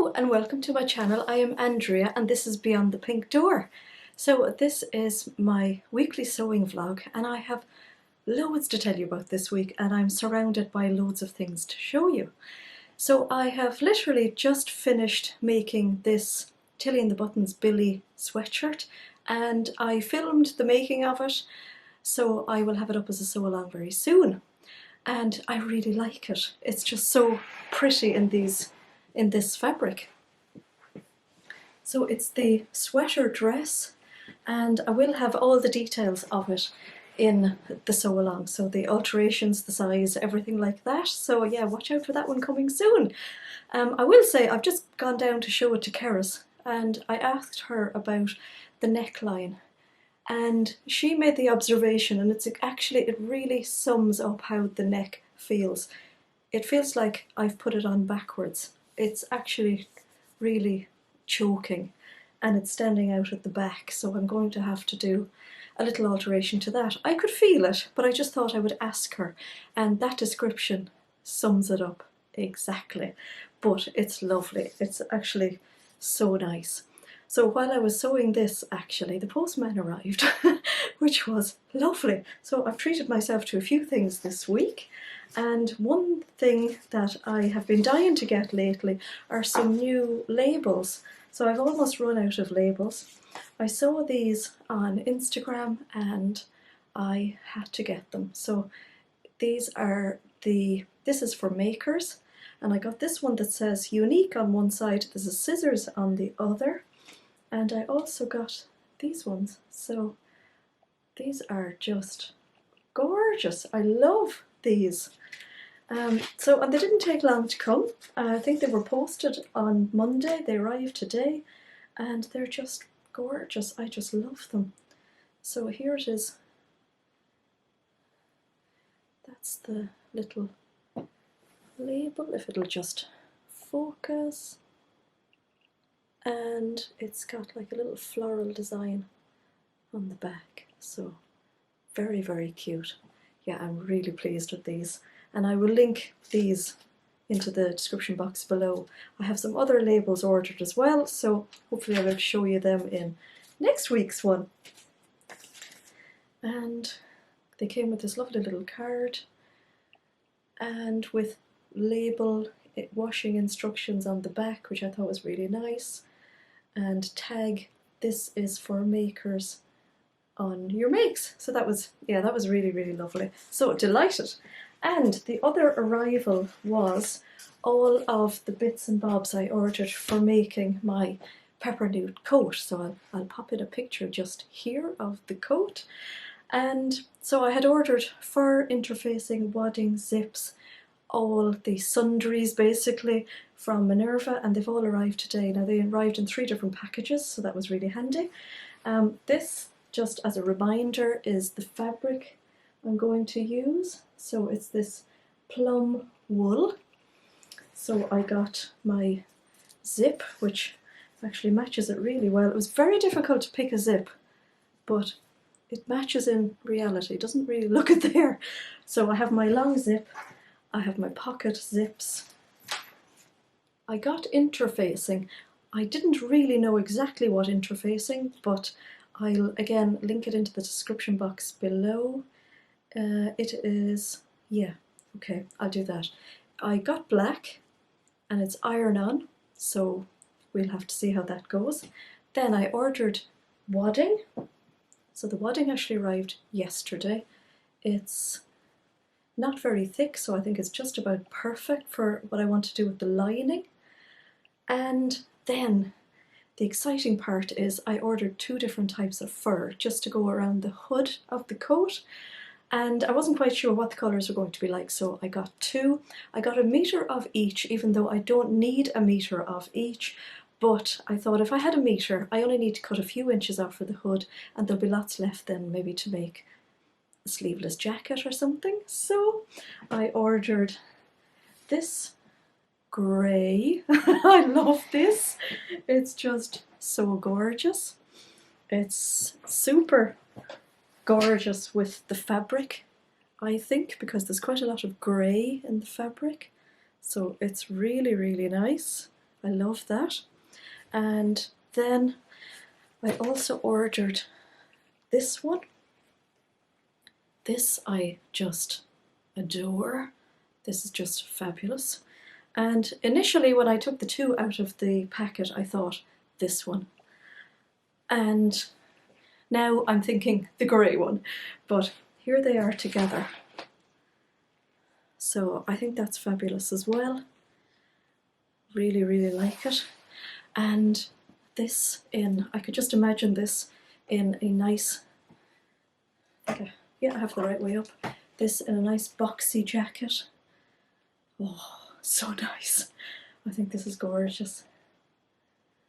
Hello and welcome to my channel. I am Andrea and this is Beyond the Pink Door. So this is my weekly sewing vlog and I have loads to tell you about this week and I'm surrounded by loads of things to show you. So I have literally just finished making this Tilly and the Buttons Billie sweatshirt and I filmed the making of it, so I will have it up as a sew along very soon. And I really like it. It's just so pretty in this fabric. So it's the sweater dress and I will have all the details of it in the sew along, so the alterations, the size, everything like that. So yeah, watch out for that one coming soon. I will say I've just gone down to show it to Cerys and I asked her about the neckline and she made the observation, and it really sums up how the neck feels. It feels like I've put it on backwards. It's actually really choking and it's standing out at the back, so I'm going to have to do a little alteration to that. I could feel it, but I just thought I would ask her, and that description sums it up exactly. But it's lovely. It's actually so nice. So while I was sewing this, actually, the postman arrived, which was lovely. So I've treated myself to a few things this week. And one thing that I have been dying to get lately are some new labels. So I've almost run out of labels. I saw these on Instagram and I had to get them. So this is for makers. And I got this one that says unique on one side, there's a scissors on the other. And I also got these ones. So these are just gorgeous. I love these. And they didn't take long to come. I think they were posted on Monday. They arrived today and they're just gorgeous. I just love them. So here it is. That's the little label, if it'll just focus. And it's got like a little floral design on the back. So very, very cute. Yeah, I'm really pleased with these. And I will link these into the description box below. I have some other labels ordered as well, so hopefully I will show you them in next week's one. And they came with this lovely little card and with label washing instructions on the back, which I thought was really nice. And tag, this is for makers on your makes. So that was really, really lovely. So delighted. And the other arrival was all of the bits and bobs I ordered for making my pepper nude coat. So I'll pop in a picture just here of the coat. And so I had ordered fur interfacing, wadding, zips, all the sundries basically from Minerva, and they've all arrived today. Now they arrived in 3 different packages, so that was really handy. This, just as a reminder, is the fabric I'm going to use. So it's this plum wool. So I got my zip, which actually matches it really well. It was very difficult to pick a zip, but it matches in reality. It doesn't really look it there. So I have my long zip, I have my pocket zips. I got interfacing. I didn't really know exactly what interfacing, but I'll again link it into the description box below. It is, yeah, okay, I'll do that. I got black and it's iron-on, so we'll have to see how that goes. Then I ordered wadding. So the wadding actually arrived yesterday. It's not very thick, so I think it's just about perfect for what I want to do with the lining. And then the exciting part is I ordered 2 different types of fur just to go around the hood of the coat. And I wasn't quite sure what the colours were going to be like, so I got 2. I got 1 metre of each, even though I don't need 1 metre of each. But I thought if I had 1 metre, I only need to cut a few inches off for the hood, and there'll be lots left then maybe to make a sleeveless jacket or something. So I ordered this grey. I love this. It's just so gorgeous. It's super gorgeous with the fabric, I think, because there's quite a lot of grey in the fabric. So it's really, really nice. I love that. And then I also ordered this one. This I just adore. This is just fabulous. And initially when I took the two out of the packet, I thought this one. And now I'm thinking the grey one. But here they are together. So I think that's fabulous as well. Really, really like it. And this I could just imagine this in a nice, yeah, I have the right way up. This in a nice boxy jacket. Oh, so nice. I think this is gorgeous.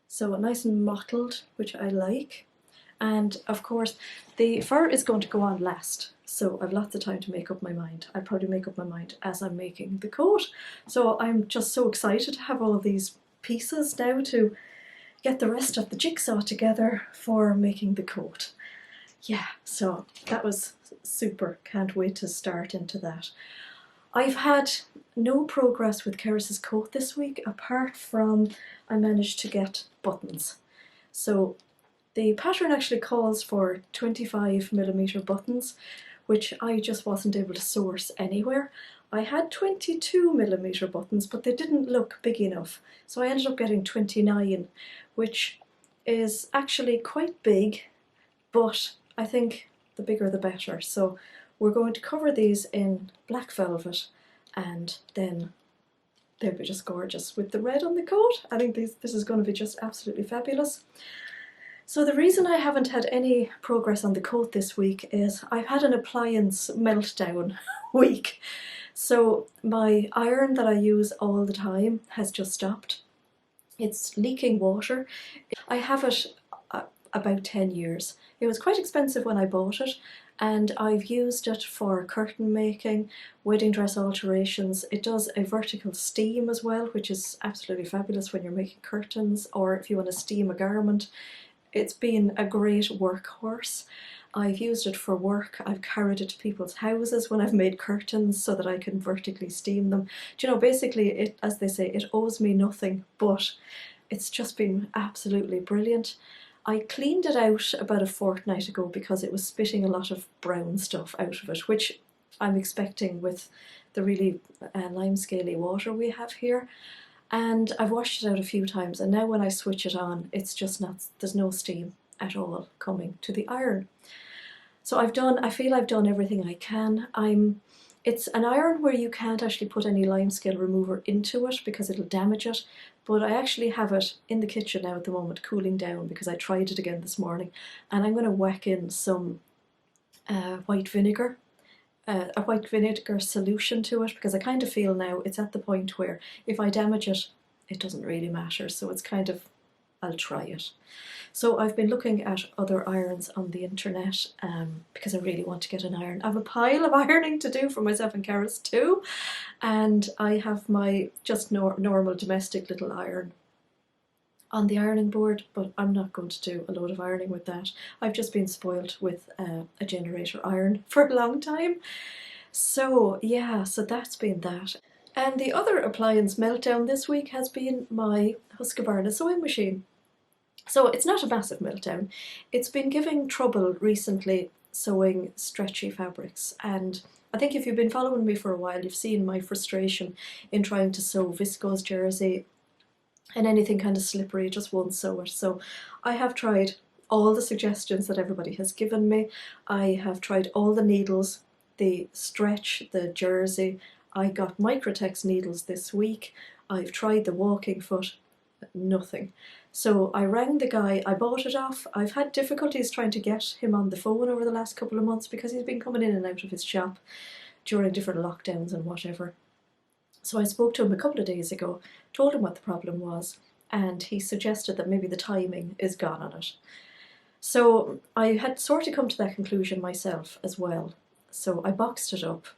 So nice and mottled, which I like. And of course, the fur is going to go on last. So I've lots of time to make up my mind. I probably make up my mind as I'm making the coat. So I'm just so excited to have all of these pieces now to get the rest of the jigsaw together for making the coat. Yeah, so that was super. Can't wait to start into that. I've had no progress with Cerys's coat this week, apart from I managed to get buttons. So the pattern actually calls for 25mm buttons, which I just wasn't able to source anywhere. I had 22mm buttons, but they didn't look big enough, so I ended up getting 29, which is actually quite big, but I think the bigger the better. So we're going to cover these in black velvet, and then they'll be just gorgeous with the red on the coat. I think this is going to be just absolutely fabulous. So the reason I haven't had any progress on the coat this week is I've had an appliance meltdown week. So my iron that I use all the time has just stopped. It's leaking water. I have it about 10 years. It was quite expensive when I bought it, and I've used it for curtain making, wedding dress alterations. It does a vertical steam as well, which is absolutely fabulous when you're making curtains, or if you want to steam a garment. It's been a great workhorse. I've used it for work. I've carried it to people's houses when I've made curtains so that I can vertically steam them. Do you know, basically, it, as they say, it owes me nothing, but it's just been absolutely brilliant. I cleaned it out about a fortnight ago because it was spitting a lot of brown stuff out of it, which I'm expecting with the really limescale-y water we have here. And I've washed it out a few times, and now when I switch it on, it's just not, there's no steam at all coming to the iron. So I feel I've done everything I can. It's an iron where you can't actually put any limescale remover into it because it'll damage it, but I actually have it in the kitchen now at the moment cooling down because I tried it again this morning, and I'm going to whack in some white vinegar. A white vinegar solution to it, because I kind of feel now it's at the point where if I damage it, it doesn't really matter. So it's kind of, I'll try it. So I've been looking at other irons on the internet because I really want to get an iron. I have a pile of ironing to do for myself and Cerys too, and I have my just normal domestic little iron on the ironing board, but I'm not going to do a load of ironing with that. I've just been spoilt with a generator iron for a long time. So yeah, so that's been that. And the other appliance meltdown this week has been my Husqvarna sewing machine. So it's not a massive meltdown. It's been giving trouble recently sewing stretchy fabrics, and I think if you've been following me for a while, you've seen my frustration in trying to sew viscose jersey, and anything kind of slippery just won't sew it. So I have tried all the suggestions that everybody has given me. I have tried all the needles, the stretch, the jersey. I got Microtex needles this week. I've tried the walking foot, nothing. So I rang the guy I bought it off. I've had difficulties trying to get him on the phone over the last couple of months because he's been coming in and out of his shop during different lockdowns and whatever. So I spoke to him a couple of days ago, told him what the problem was, and he suggested that maybe the timing is gone on it. So I had sort of come to that conclusion myself as well. So I boxed it up.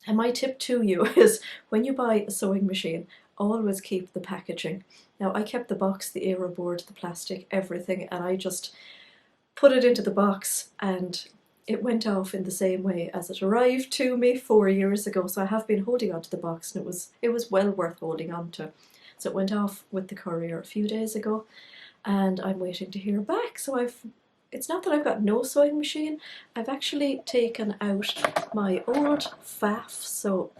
And my tip to you is when you buy a sewing machine, always keep the packaging. Now I kept the box, the aero board, the plastic, everything, and I just put it into the box and it went off in the same way as it arrived to me 4 years ago. So I have been holding on to the box, and it was well worth holding on to. So it went off with the courier a few days ago, and I'm waiting to hear back. So it's not that I've got no sewing machine, I've actually taken out my old faff, so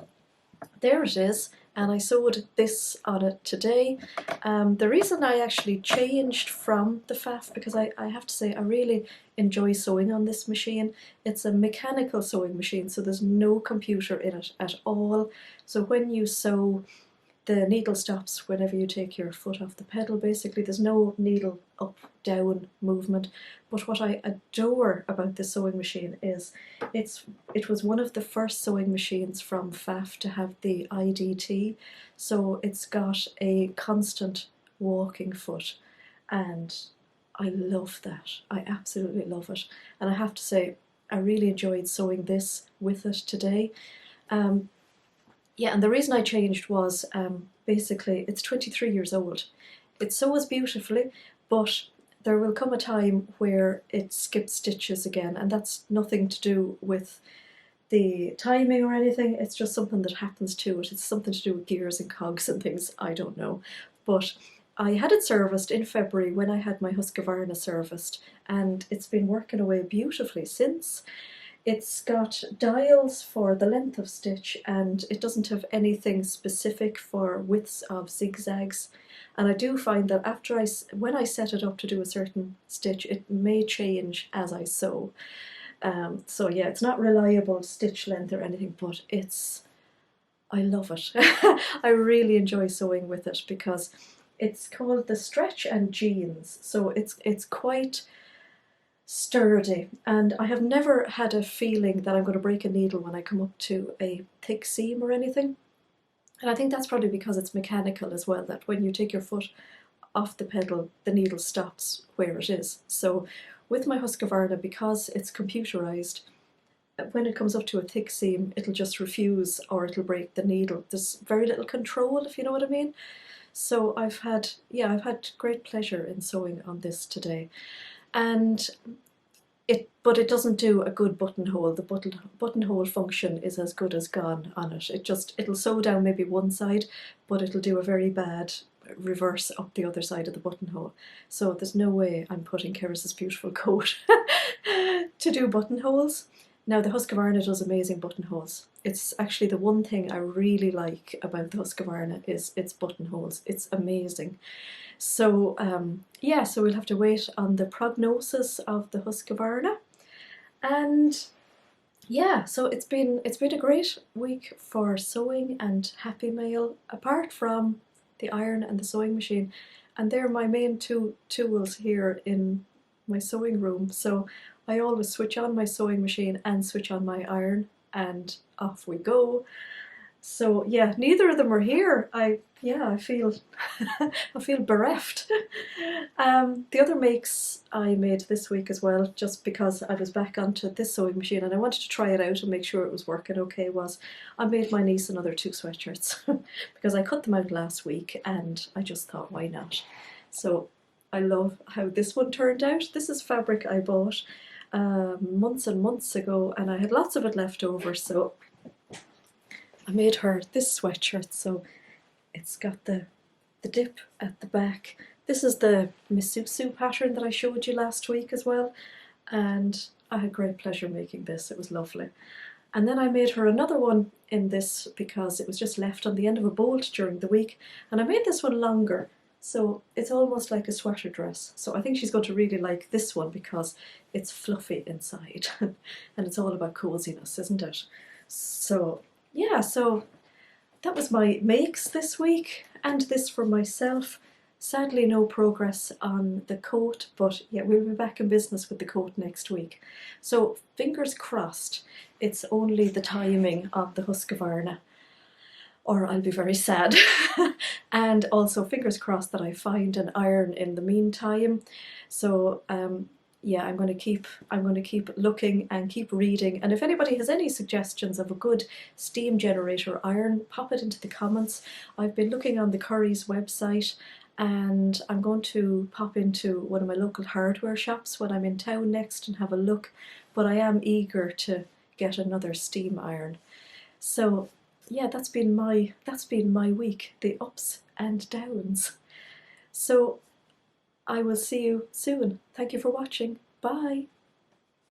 there it is, and I sewed this on it today. The reason I actually changed from the faff, because I have to say I really enjoy sewing on this machine. It's a mechanical sewing machine, so there's no computer in it at all. So when you sew, the needle stops whenever you take your foot off the pedal. Basically, there's no needle up down movement. But what I adore about this sewing machine is it was one of the first sewing machines from Pfaff to have the IDT, so it's got a constant walking foot, and I love that. I absolutely love it, and I have to say I really enjoyed sewing this with it today. Yeah, and the reason I changed was basically it's 23 years old. It sews beautifully, but there will come a time where it skips stitches again, and that's nothing to do with the timing or anything. It's just something that happens to it. It's something to do with gears and cogs and things, I don't know. But I had it serviced in February when I had my Husqvarna serviced, and it's been working away beautifully since. It's got dials for the length of stitch, and it doesn't have anything specific for widths of zigzags. And I do find that when I set it up to do a certain stitch, it may change as I sew. So yeah, it's not reliable stitch length or anything, but I love it. I really enjoy sewing with it because it's called the Stretch and Jeans, so it's quite sturdy, and I have never had a feeling that I'm going to break a needle when I come up to a thick seam or anything. And I think that's probably because it's mechanical as well, that when you take your foot off the pedal, the needle stops where it is. So with my Husqvarna, because it's computerized, when it comes up to a thick seam, it'll just refuse or it'll break the needle. There's very little control, if you know what I mean. So I've had great pleasure in sewing on this today. And but it doesn't do a good buttonhole. The buttonhole function is as good as gone on it. It'll sew down maybe one side, but it'll do a very bad reverse up the other side of the buttonhole. So there's no way I'm putting Cerys's beautiful coat to do buttonholes. Now the Husqvarna does amazing buttonholes. It's actually the one thing I really like about the Husqvarna is its buttonholes. It's amazing. So yeah, so we'll have to wait on the prognosis of the Husqvarna. And yeah, so it's been a great week for sewing and happy mail, apart from the iron and the sewing machine, and they're my main two tools here in my sewing room. So I always switch on my sewing machine and switch on my iron, and off we go. So yeah, neither of them are here. I feel I feel bereft. The other makes I made this week as well, just because I was back onto this sewing machine and I wanted to try it out and make sure it was working okay, was I made my niece another 2 sweatshirts because I cut them out last week and I just thought, why not? So I love how this one turned out. This is fabric I bought months and months ago, and I had lots of it left over, so I made her this sweatshirt. So it's got the dip at the back. This is the Misusu pattern that I showed you last week as well, and I had great pleasure making this. It was lovely. And then I made her another one in this because it was just left on the end of a bolt during the week, and I made this one longer, so it's almost like a sweater dress. So I think she's going to really like this one because it's fluffy inside and it's all about coziness, isn't it? So yeah, so that was my makes this week, and this for myself. Sadly no progress on the coat, but yeah, we'll be back in business with the coat next week. So fingers crossed it's only the timing of the Husqvarna, or I'll be very sad. And also fingers crossed that I find an iron in the meantime. So yeah, I'm going to keep looking and keep reading, and if anybody has any suggestions of a good steam generator iron, pop it into the comments. I've been looking on the Cerys website, and I'm going to pop into one of my local hardware shops when I'm in town next and have a look, but I am eager to get another steam iron. So yeah, that's been my week, the ups and downs. So I will see you soon. Thank you for watching. Bye!